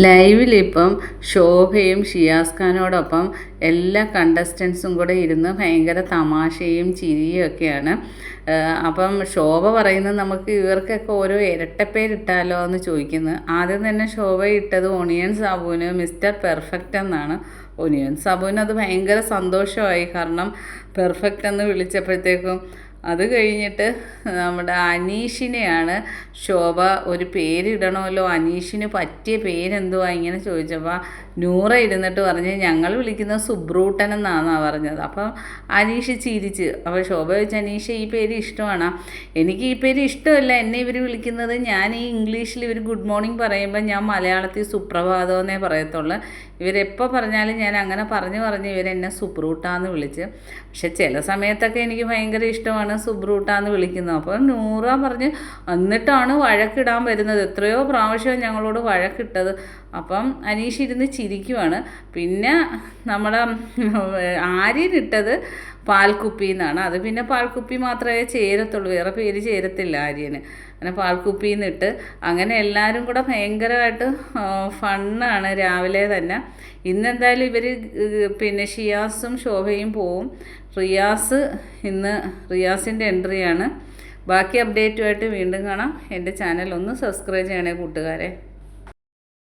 ലൈവിലിപ്പം ശോഭയും ഷിയാസ് ഖാനോടൊപ്പം എല്ലാ കണ്ടസ്റ്റൻസും കൂടെ ഇരുന്ന് ഭയങ്കര തമാശയും ചിരിയും ഒക്കെയാണ്. അപ്പം ശോഭ പറയുന്നത് നമുക്ക് ഇവർക്കൊക്കെ ഓരോ ഇരട്ടപ്പേരിട്ടാലോ എന്ന് ചോദിക്കുന്നത്. ആദ്യം തന്നെ ശോഭ ഇട്ടത് ഒണിയൻ സാബുവിന് മിസ്റ്റർ പെർഫെക്റ്റ് എന്നാണ്. ഒണിയൻ സാബുവിന് അത് ഭയങ്കര സന്തോഷമായി, കാരണം പെർഫെക്റ്റ് എന്ന് വിളിച്ചപ്പോഴത്തേക്കും. അത് കഴിഞ്ഞിട്ട് നമ്മുടെ അനീഷിനെയാണ് ശോഭ ഒരു പേരിടണമല്ലോ, അനീഷിന് പറ്റിയ പേരെന്തുവാ ഇങ്ങനെ ചോദിച്ചപ്പോൾ നൂറ ഇരുന്നിട്ട് പറഞ്ഞ് ഞങ്ങൾ വിളിക്കുന്നത് സുബ്രൂട്ടൻ എന്നാണെന്നാണ് പറഞ്ഞത്. അപ്പം അനീഷ് ചിരിച്ച്. അപ്പോൾ ശോഭ ചോദിച്ചു, അനീഷ് ഈ പേര് ഇഷ്ടമാണ്? എനിക്ക് ഈ പേര് ഇഷ്ടമല്ല, എന്നെ ഇവർ വിളിക്കുന്നത്, ഞാൻ ഈ ഇംഗ്ലീഷിൽ ഇവർ ഗുഡ് മോർണിംഗ് പറയുമ്പോൾ ഞാൻ മലയാളത്തിൽ സുപ്രഭാതം എന്നേ പറയത്തുള്ളൂ. ഇവരെപ്പോൾ പറഞ്ഞാലും ഞാൻ അങ്ങനെ പറഞ്ഞ് ഇവരെന്നെ സുബ്രൂട്ടാന്ന് വിളിച്ച്. പക്ഷെ ചില സമയത്തൊക്കെ എനിക്ക് ഭയങ്കര ഇഷ്ടമാണ് സുബ്രൂട്ടാന്ന് വിളിക്കുന്നത്. അപ്പോൾ നൂറ പറഞ്ഞ് എന്നിട്ടാണ് വഴക്കിടാൻ വരുന്നത്, എത്രയോ പ്രാവശ്യം ഞങ്ങളോട് വഴക്കിട്ടത്. അപ്പം അനീഷ് ഇരുന്ന് ചിരിക്കുവാണ്. പിന്നെ നമ്മുടെ ആര്യനിട്ടത് പാൽക്കുപ്പി എന്നാണ്. അത് പിന്നെ പാൽക്കുപ്പി മാത്രമേ ചേരത്തുള്ളൂ, വേറെ പേര് ചേരത്തില്ല ആര്യന്. അങ്ങനെ പാൽക്കുപ്പിയിൽ നിന്നിട്ട് അങ്ങനെ എല്ലാവരും കൂടെ ഭയങ്കരമായിട്ട് ഫണ്ണാണ് രാവിലെ തന്നെ. ഇന്നെന്തായാലും ഇവർ പിന്നെ ഷിയാസും ശോഭയും പോവും. റിയാസിൻ്റെ എൻട്രിയാണ്. ബാക്കി അപ്ഡേറ്റുമായിട്ട് വീണ്ടും കാണാം. എൻ്റെ ചാനൽ ഒന്ന് സബ്സ്ക്രൈബ് ചെയ്യണേ കൂട്ടുകാരെ.